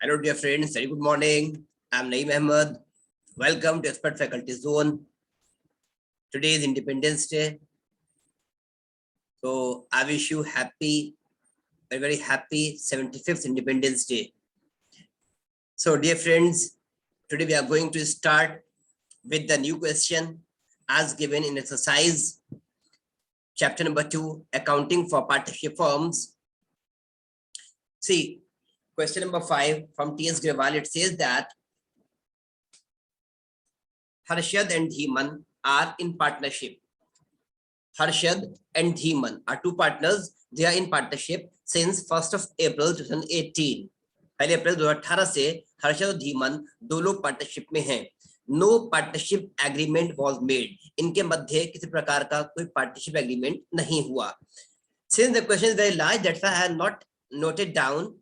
Hello, dear friends. Very good morning. I'm Naeem Ahmed. Welcome to Expert Faculty Zone. Today is Independence Day. So I wish you happy, very happy 75th Independence Day. So dear friends, today we are going to start with the new question as given in exercise chapter number 2, accounting for partnership firms. See, question number 5 from T.S. Grewal, it says that Harshad and Dhiman are in partnership. Harshad and Dhiman are two partners. They are in partnership since 1st of April 2018. पहले अप्रैल 2018 से हर्षद और धीमन दो लोग partnership में हैं. No partnership agreement was made. इनके मध्य किसी प्रकार का कोई पार्टनरशिप एग्रीमेंट नहीं हुआ. Since the question is very large, that's why I have not noted down,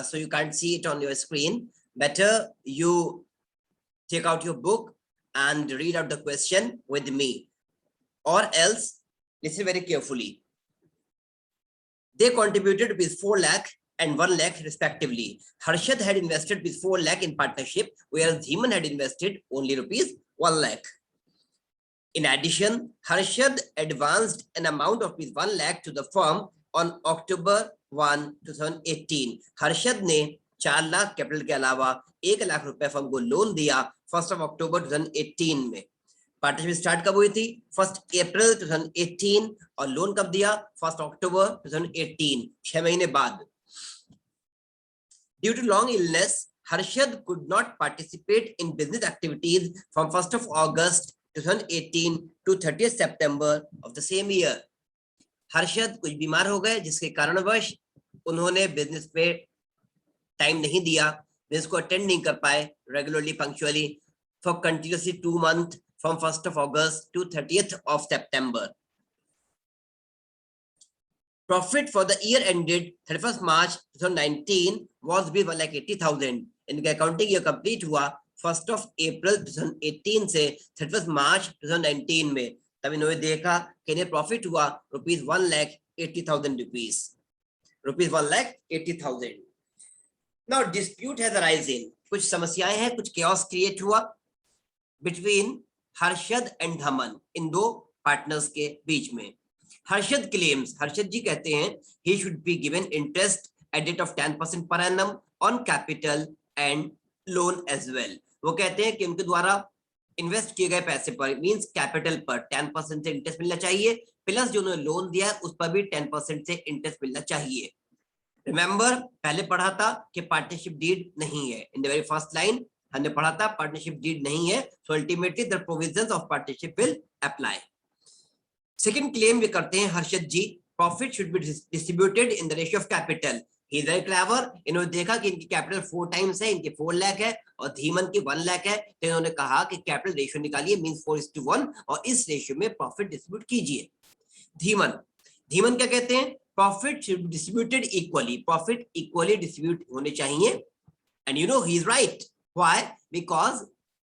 so you can't see it on your screen. Better you take out your book and read out the question with me, or else listen very carefully. They contributed with 4 lakh and 1 lakh respectively. Harshad had invested with 4 lakh in partnership, whereas Dhiman had invested only rupees 1 lakh. In addition, Harshad advanced an amount of 1 lakh to the firm on October 1, 2018. Harshad ने 4 lakh capital के अलावा 1 लाख रुपए firm को loan दिया 1 अक्टूबर 2018 में. Partnership start कब हुई थी? 1 अप्रैल 2018 और लोन कब दिया? 1 अक्टूबर 2018, 6 महीने बाद. Due to long illness, Harshad could not participate in business activities from 1st of August 2018 to 30th September of the same year. Harshad कुछ बीमार हो गए जिसके कारणवश उन्होंने बिजनेस पे टाइम नहीं दिया, बिजनेस को अटेंड नहीं कर पाए regularly punctually for continuously 2 months from 1st of August to 30th of September. Profit for the year ended 31st March 2019 was 1,80,000. इनका अकाउंटिंग ईयर कंप्लीट हुआ 1st of April 2018 से 31st March 2019 में. तब इन्होंने देखा कि इन्हें प्रॉफिट हुआ rupees 1,80,000 rupees, rupees 1,80,000. Now dispute has arisen. कुछ समस्याएं हैं, कुछ chaos क्रिएट हुआ बिटवीन हर्षद एंड धमन, इन दो पार्टनर्स के बीच में. हर्षद क्लेम्स, हर्षद जी कहते हैं he should be given interest at rate of 10% per annum on capital and loan as well. वो कहते हैं कि उनके द्वारा इन्वेस्ट किए गए पैसे पर मींस कैपिटल पर 10% से इंटरेस्ट मिलना चाहिए, प्लस जो उन्होंने लोन दिया उस पर भी 10% से इंटरेस्ट मिलना चाहिए. रिमेंबर, पहले पढ़ा था कि पार्टनरशिप डीड नहीं है. In the very first line हमने पढ़ा था पार्टनरशिप डीड नहीं है, so ultimately the provisions of partnership will apply. Second claim भी करते हैं Harshad ji, profit should be distributed in the ratio of capital. He is very clever. इन्होंने देखा कि इनकी कैपिटल 4 टाइम्स है, इनके 4 लाख है और धीमन की 1 लाख है, तो इन्होंने कहा कि कैपिटल रेशियो निकालिए मींस 4:1 और इस रेशियो में प्रॉफिट डिस्ट्रीब्यूट कीजिए. धीमन क्या कहते हैं? Profit should be distributed equally. Profit equally distribute होने चाहिए. And you know he is right. Why? Because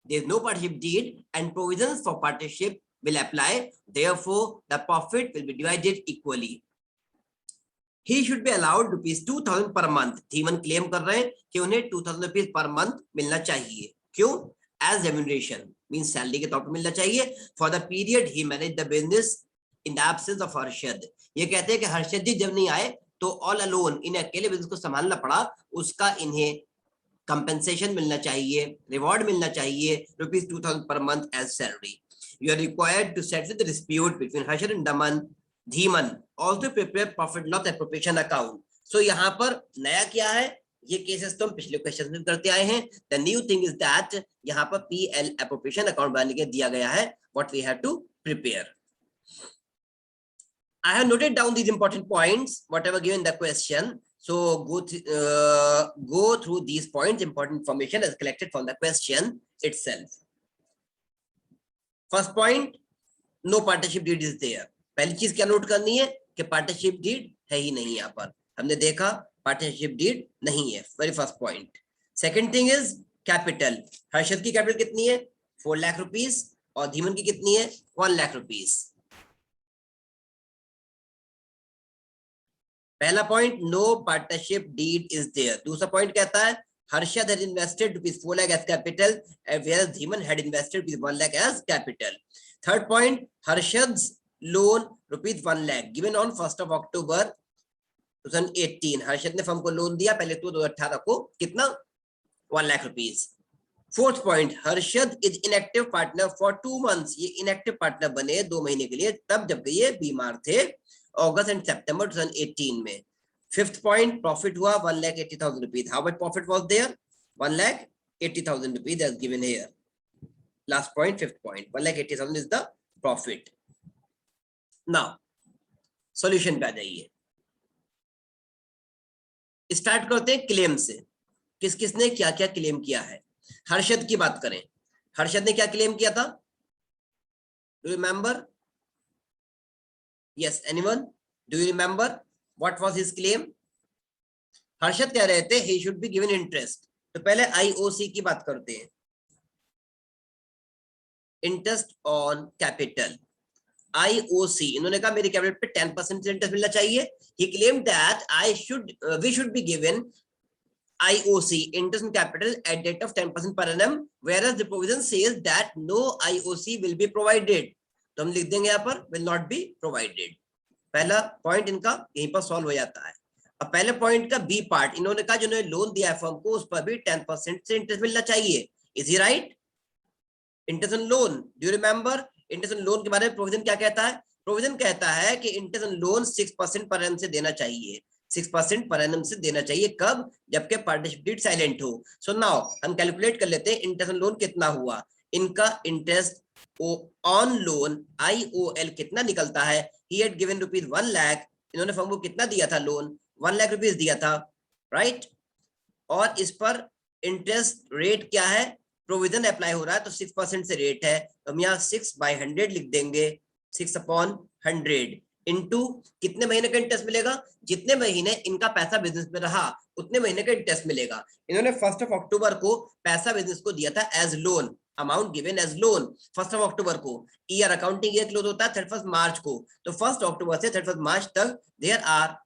there is no partnership deed and provisions for partnership will apply, therefore the profit will be divided equally. He should be allowed rupees 2,000 per month. Dhiman claim कर रहे हैं कि उन्हें 2,000 rupees per month मिलना चाहिए. क्यों? As remuneration, means salary के तौर पर मिलना चाहिए. For the period he managed the business in the absence of Harshad. ये कहते हैं कि हर्षद जी जब नहीं आए तो all alone इन्हें अकेले बिजनेस को संभालना पड़ा, उसका इन्हें कंपेंसेशन मिलना चाहिए, रिवॉर्ड मिलना चाहिए, rupees 2,000 per month as salary. You are required to settle the dispute between Harshad and Dhiman. Also prepare profit loss appropriation account. So यहाँ पर नया क्या है? ये केसेस तो हम पिछले क्वेश्चन में करते आए हैं. The new thing is that यहाँ पर PL appropriation account बनाने के दिया गया है. What we have to prepare. I have noted down these important points, whatever given in the question. So go through these points. Important information is collected from the question itself. First point, no partnership deed is there. पहली चीज क्या note करनी है कि partnership deed है ही नहीं. यहाँ पर हमने देखा पार्टनरशिप डीड नहीं है, very first point. Second thing is capital. Harshad की कैपिटल कितनी है? 4 लाख रुपीस और धीमन की कितनी है? 1 लाख रुपीस. पहला point, no partnership deed is there. दूसरा पॉइंट कहता है Harshad had invested rupees 4 lakh as capital, whereas Dhiman had invested rupees 1 lakh as capital. Third point, Harshad's loan rupees 1 lakh given on 1st of October 2018. Harshad ने firm को loan दिया पहले तो 2018 को, कितना 1 lakh rupees. Fourth point, Harshad is inactive partner for 2 months. ये inactive partner बने 2 महीने के लिए तब जब ये बीमार थे, अगस्त एंड सितंबर 2018 में. फिफ्थ पॉइंट, प्रॉफिट हुआ 1,80,000 rupees. How much profit was there? 1,80,000 rupees as given here. Last point, fifth point, 1,80,000 is the profit. Now solution पे आ जाइए. स्टार्ट करते हैं क्लेम से. किस किसने क्या क्या क्लेम किया है. हर्षद की बात करें. हर्षद ने क्या क्लेम किया था? Do you remember? Yes, anyone? Do you remember what was his claim? Harshad कह रहे थे he should be given interest. तो पहले आईओसी की बात करते हैं. Interest on capital, IOC. इन्होंने कहा मेरे कैपिटल पे 10% इंटरेस्ट मिलना चाहिए. He claimed that we should be given IOC, interest on capital, at rate of 10% per annum, whereas the provision says that no IOC will be provided. तो हम लिख देंगे यहाँ पर will not be provided. पहला point इनका यहीं पर सॉल्व हो जाता है. अब पहले पॉइंट का बी पार्ट, इन्होंने कहा जिन्होंने लोन दिया है फर्म को उस पर भी 10% से इंटरेस्ट मिलना चाहिए. Is he right? Interest on loan, do you remember? Interest on loan के बारे में प्रोविजन क्या कहता है? प्रोविजन कहता है कि interest on loan 6% per annum से देना चाहिए. 6% पर एनम से देना चाहिए. कब? जबकि पार्टनरशिप डीड साइलेंट हो. सो नाउ हम कैलकुलेट कर लेते हैं इंटरेस्ट ऑन लोन कितना हुआ. इनका इंटरेस्ट ऑन लोन IOL कितना निकलता है? He had given rupees 1 lakh. इन्होंने फर्म को कितना दिया था लोन? 1 लाख रुपीज दिया था, राइट? और इस पर इंटरेस्ट रेट क्या है? प्रोविजन अप्लाई हो रहा है तो 6% से रेट है. तो हम यहाँ 6/100 लिख देंगे. 6/100 इंटू कितने महीने का इंटरेस्ट मिलेगा? जितने महीने इनका पैसा बिजनेस में रहा उतने महीने का इंटरेस्ट मिलेगा. इन्होंने 1 अक्टूबर को पैसा बिजनेस को दिया था as loan, amount given as loan 1 October को. ईयर अकाउंटिंग ईयर क्लोज होता है 31 मार्च को. तो 1 अक्टूबर से 31 मार्च तक देयर आर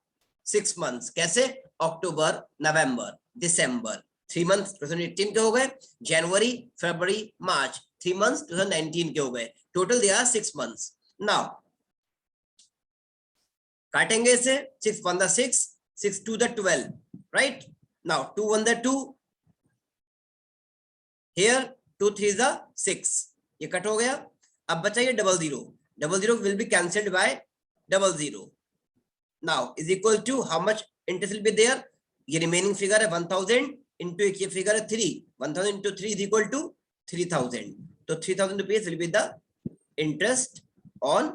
6 months. कैसे? अक्टूबर, नवंबर, दिसंबर, 3 months 2018 के हो गए. जनवरी, फरवरी, मार्च 3 months 2019 के हो गए. Total they are 6 months. Now काटेंगे इसे. 6 1 6, 6 2 12, राइट? Now 2 1 2, here 2 3 6. ये कट हो गया. अब बचा ये 00. 00 will be cancelled by 00. now is equal to how much interest will be there? ये remaining figure है 1000 into एक ये figure है 3. 1000 into 3 is equal to 3000. तो 3000 rupees will be the interest on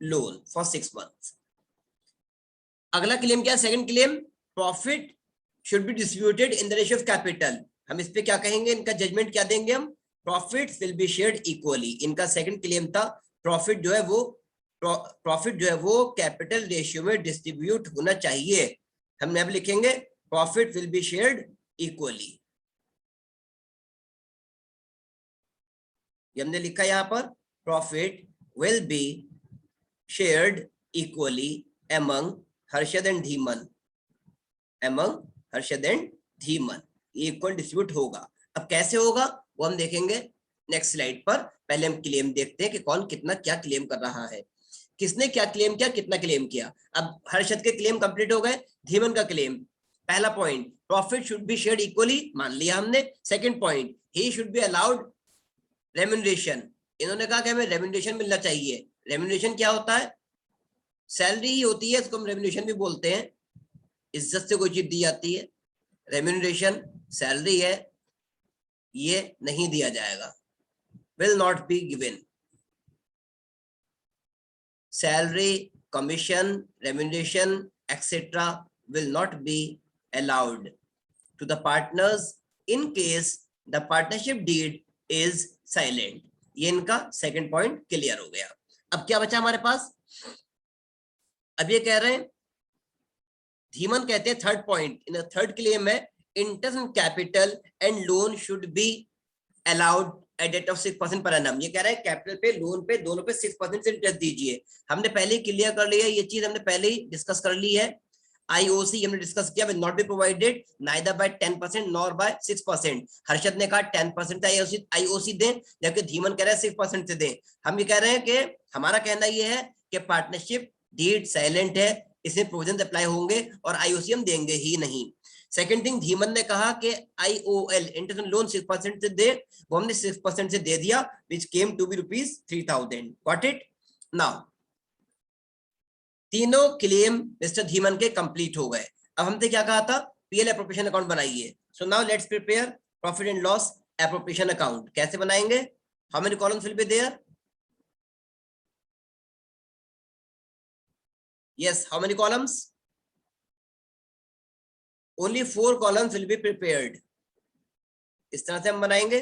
loan for 6 months. अगला claim क्या? Second claim, profit should be distributed in the ratio of capital. हम इस पे क्या कहेंगे? इनका जजमेंट क्या देंगे हम? Profits will be shared equally. इनका सेकंड क्लेम था प्रॉफिट जो है वो कैपिटल रेशियो में डिस्ट्रीब्यूट होना चाहिए. हम अब लिखेंगे profit will be shared equally. हमने लिखा यहाँ पर profit will be shared equally among Harshad and Dhiman. among Harshad and Dhiman equal distribute होगा. अब कैसे होगा वो हम देखेंगे नेक्स्ट स्लाइड पर. पहले हम क्लेम देखते हैं कि कौन कितना क्या क्लेम कर रहा है. किसने क्या क्लेम किया, कितना क्लेम किया. अब हर्षद के क्लेम कंप्लीट हो गए. धीमन का क्लेम, पहला point profit should be shared equally, मान लिया हमने. Second point he should be allowed remuneration. इन्होंने कहा कि हमें रेम्यूनरेशन मिलना चाहिए. रेम्यूनरेशन क्या होता है? सैलरी ही होती है, इसको हम रेम्यूनरेशन भी बोलते हैं. इज्जत से कोई चीज दी जाती है. रेम्यूनरेशन सैलरी है, ये नहीं दिया जाएगा. Will not be given. Salary, commission, remuneration etcetera will not be allowed to the partners in case the partnership deed is silent. ये इनका सेकंड पॉइंट क्लियर हो गया. अब क्या बचा हमारे पास? अब ये कह रहे हैं, धीमन कहते हैं third point in third claim है interest on capital and loan should be allowed at rate of 6% per annum. ये कह रहे हैं कैपिटल पे, लोन पे, दोनों पे 6% से इंटरेस्ट दीजिए. हमने पहले ही क्लियर कर लिया, ये चीज हमने पहले ही डिस्कस कर ली है. आईओसी हमने डिस्कस किया, will not be provided neither by 10% nor by 6%। Harshad ने कहा 10% आईओसी दें, जबकि धीमन कह रहे हैं 6% से दें। हम ये कह रहे हैं कि हमारा कहना ये है कि पार्टनरशिप डीड साइलेंट है, इसमें प्रोविजन अप्लाई होंगे और आईओसी हम देंगे ही नहीं। सेकंड थिंग, धीमन ने कहा कि आईओएल इंटरनेशनल लोन 6% से दे, वो हमने 6% से दे दिया, which came to be ₹3,000। Got it? Now तीनों क्लेम मिस्टर धीमन के कंप्लीट हो गए। अब हमने क्या कहा था, पीएल एप्रोप्रिएशन अकाउंट बनाइए। So now let's prepare profit and loss appropriation account. कैसे बनाएंगे? How many columns will be there? Yes, how many columns? Only 4 columns will be prepared. इस तरह से हम बनाएंगे।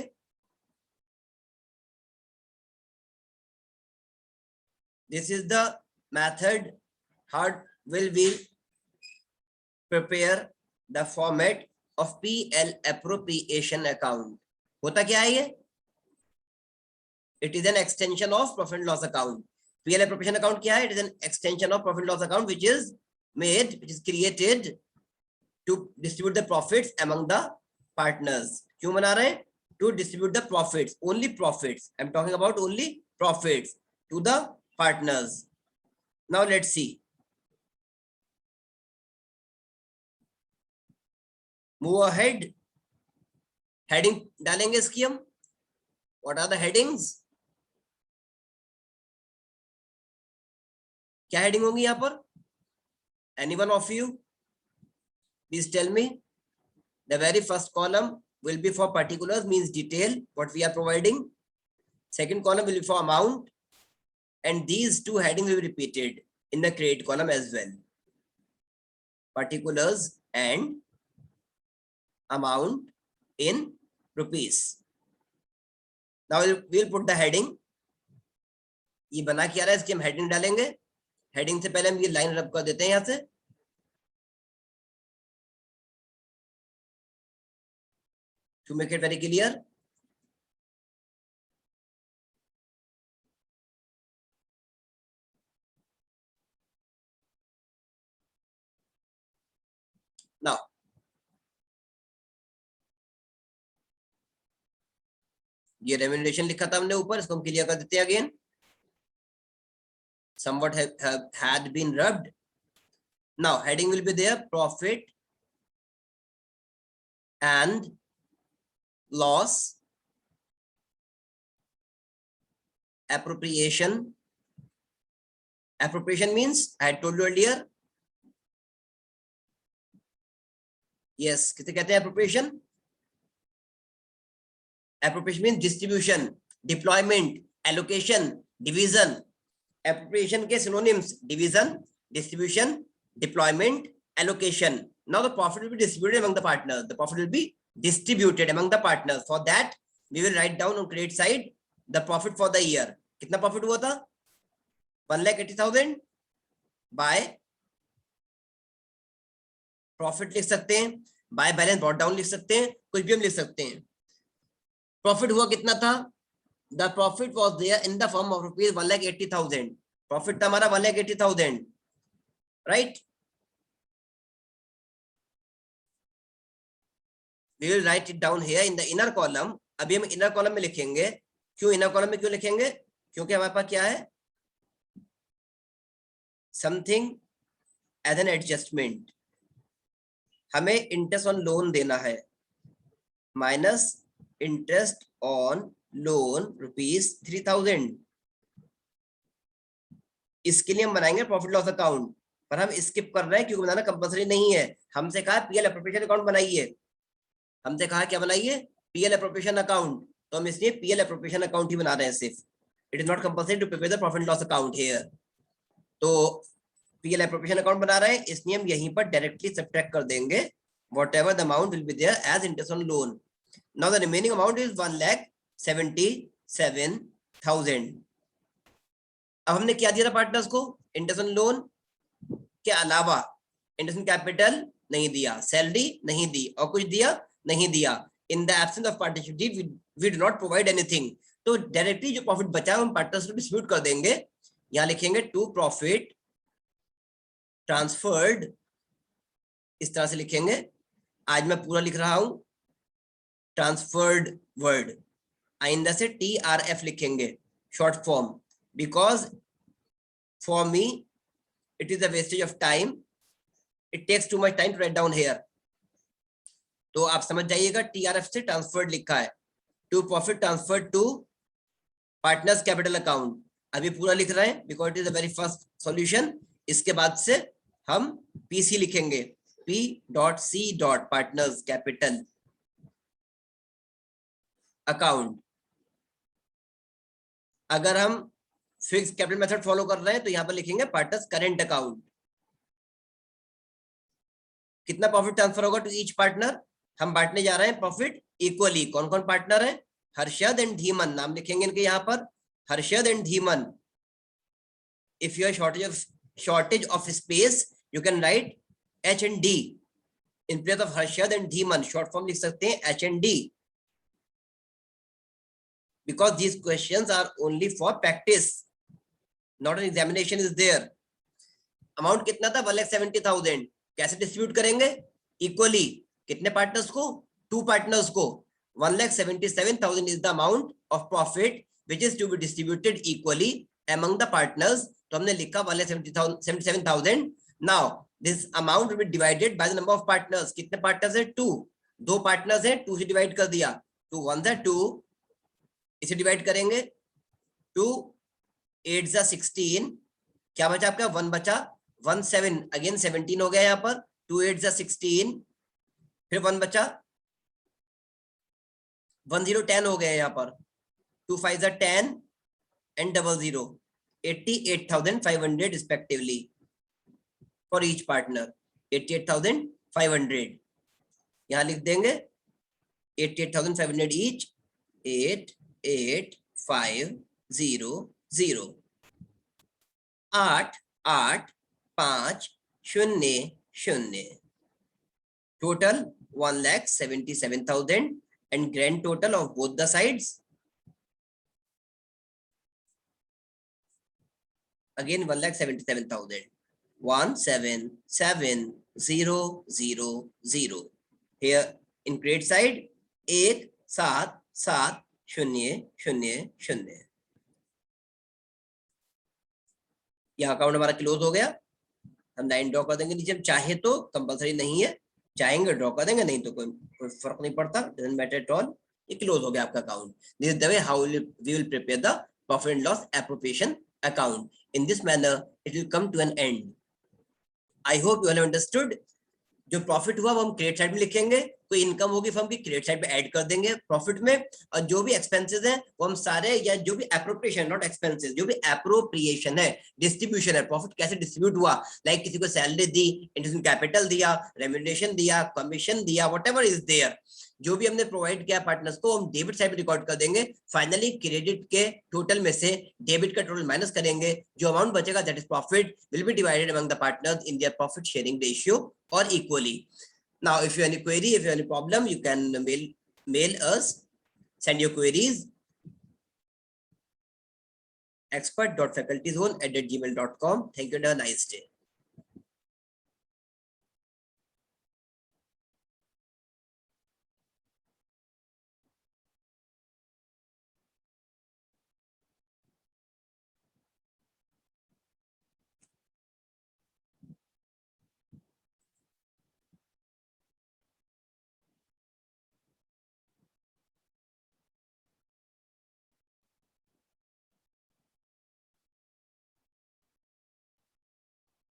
This is the method how will we prepare the format of PL appropriation account. होता क्या है ये? It is an extension of profit and loss account. PL appropriation account क्या है? It is an extension of profit and loss account which is created to distribute the profits among the partners. क्यों बना रहे हैं? To distribute the profits, only profits. I'm talking about only profits to the partners. Now let's see. Move ahead. Heading डालेंगे इसकी हम। What are the headings? क्या heading होंगी यहां पर? Anyone of you? Please tell me. The very first column will be for particulars, means detail, what we are providing. Second column will be for amount, and these two headings will be repeated in the credit column as well. Particulars and amount in rupees. Now we'll put the heading. ये बना क्या रहा है, इसकी हम heading डालेंगे। Heading से पहले हम ये लाइन रब कर देते हैं यहां से। To make it very clear. Now ये रेम्यूनरेशन लिखा था हमने ऊपर, इसको हम क्लियर कर देते हैं again. Somewhat had been rubbed. Now heading will be there, profit and loss appropriation. Appropriation means I had told you earlier. Yes, किसे कहते हैं appropriation? Appropriation means distribution, deployment, allocation, division. Appropriation के synonyms division, distribution, deployment, allocation. Now the profit will be distributed among the partners. The profit will be distributed among the partners. For that we will write down on credit side the profit for the year. कितना profit हुआ था? 1,80,000 by profit लिख सकते हैं, by balance brought down लिख सकते हैं, कुछ भी हम लिख सकते हैं। प्रॉफिट हुआ कितना था? The profit was there in the form of rupees 1,80,000. Profit था हमारा 1,80,000, right? We will write it down here in the inner column. अभी हम inner column में लिखेंगे। क्यों inner column में क्यों लिखेंगे? क्योंकि हमारे पास क्या है, something as an adjustment. हमें इंटरेस्ट ऑन लोन देना है, माइनस इंटरेस्ट ऑन लोन ₹3,000। इसके लिए हम बनाएंगे प्रॉफिट लॉस अकाउंट, पर हम स्किप कर रहे हैं क्योंकि बनाना कंपलसरी नहीं है। हमसे कहा पीएल एप्रोप्रिएशन अकाउंट बनाइए, हमसे कहा क्या बनाइए? PL appropriation account. तो हम इसलिए पीएल एप्रोप्रिएशन अकाउंट ही बना रहे हैं सिर्फ। It is not compulsory to prepare the profit loss account here. तो पीएल एप्रोप्रिएशन अकाउंट बना रहे हैं, इसलिए हम यहीं पर डायरेक्टली सब्ट्रैक्ट कर देंगे whatever the amount will be there as interest on loan. Now the remaining amount is 1,77,000. अब हमने क्या दिया था पार्टनर्स को? इंटरेस्ट ऑन लोन के अलावा इंटरेस्ट ऑन कैपिटल नहीं दिया, सैलरी नहीं दी, और कुछ दिया नहीं दिया। In the absence of partnership deed we do not provide anything. तो डायरेक्टली जो प्रॉफिट बचा हम पार्टनर्स को डिस्ट्रीब्यूट कर देंगे। यहाँ लिखेंगे टू प्रॉफिट ट्रांसफर्ड इस तरह से लिखेंगे। आज मैं पूरा लिख रहा हूं ट्रांसफर्ड वर्ड, आइंदा से TRF लिखेंगे short form, because for me it is a wastage of time, it takes too much time to write down here. तो आप समझ जाइएगा TRF से ट्रांसफर्ड लिखा है, to profit transferred to partners capital account. अभी पूरा लिख रहे हैं because it is the very first solution. इसके बाद से हम PC लिखेंगे, P.C. Partners capital account. अगर हम फिक्स कैपिटल मेथड फॉलो कर रहे हैं तो यहां पर लिखेंगे पार्टनर्स करेंट अकाउंट। कितना प्रॉफिट ट्रांसफर होगा टू ईच पार्टनर? हम बांटने जा रहे हैं प्रॉफिट इक्वली। कौन कौन पार्टनर है? हर्षद एंड धीमन, नाम लिखेंगे इनके यहाँ पर, Harshad and Dhiman. If you are shortage of space you can write H and D in place of Harshad and Dhiman, short form लिख सकते हैं H and D, because these questions are only for practice, not an examination is there. Amount कितना था? 1,70,000। कैसे distribute करेंगे? Equally. कितने partners को? 2 partners को। 1,77,000 is the amount of profit which is to be distributed equally among the partners. तो हमने लिखा 1,77,000। Now this amount will be divided by the number of partners. कितने पार्टनर्स है? 2। 2 पार्टनर्स है, 2 से डिवाइड कर दिया। 2 1 जा 2, इसे डिवाइड करेंगे। 2 8 जा 16, क्या बचा आपका? 1 बचा। 1 7 अगेन 17 हो गया यहाँ पर। 2 8 जा 16, फिर 1 बचा। 1 0 10 हो गया यहाँ पर। 2 5 जा 10 and 00, 88,500 respectively for each partner। 88,500 यहां लिख देंगे, 88,500 each, 88,500। 88,500 total 1,77,000 and grand total of both the sides again 1,77,000। 177,000 here in credit side 1,77,000। यह अकाउंट हमारा क्लोज हो गया। हम लाइन ड्रॉ कर देंगे नीचे, चाहे तो, कंपलसरी नहीं है, चाहेंगे ड्रॉ कर देंगे, नहीं तो कोई फर्क नहीं पड़ता, डजंट मैटर एट ऑल। ये क्लोज हो गया आपका account. This is the way how we will prepare the profit and loss appropriation account. In this manner it will come to an end. I hope you all have understood। जो profit हुआ वो हम credit side में लिखेंगे, कोई income होगी firm की credit side पे ऐड कर देंगे प्रॉफिट में, और जो भी एक्सपेंसेस हैं वो हम सारे, या जो भी एप्रोप्रिएशन, नॉट एक्सपेंसेस, जो भी एप्रोप्रिएशन है, डिस्ट्रीब्यूशन है, प्रॉफिट कैसे डिस्ट्रीब्यूट हुआ, लाइक किसी को सैलरी दी, इंटरेस्ट कैपिटल दिया, रेम्यूनरेशन दिया, कमीशन दिया, व्हाटएवर इज देयर, जो भी हमने प्रोवाइड किया पार्टनर्स को, हम डेबिट साइड पे रिकॉर्ड कर देंगे। फाइनली क्रेडिट के टोटल में से डेबिट का टोटल माइनस करेंगे, जो अमाउंट बचेगा that is profit will be divided among the partners in their profit sharing ratio और equally. Now if you have any query, if you have any problem, you can mail us, send your queries expert.facultyzone@gmail.com। Thank you and have a nice day।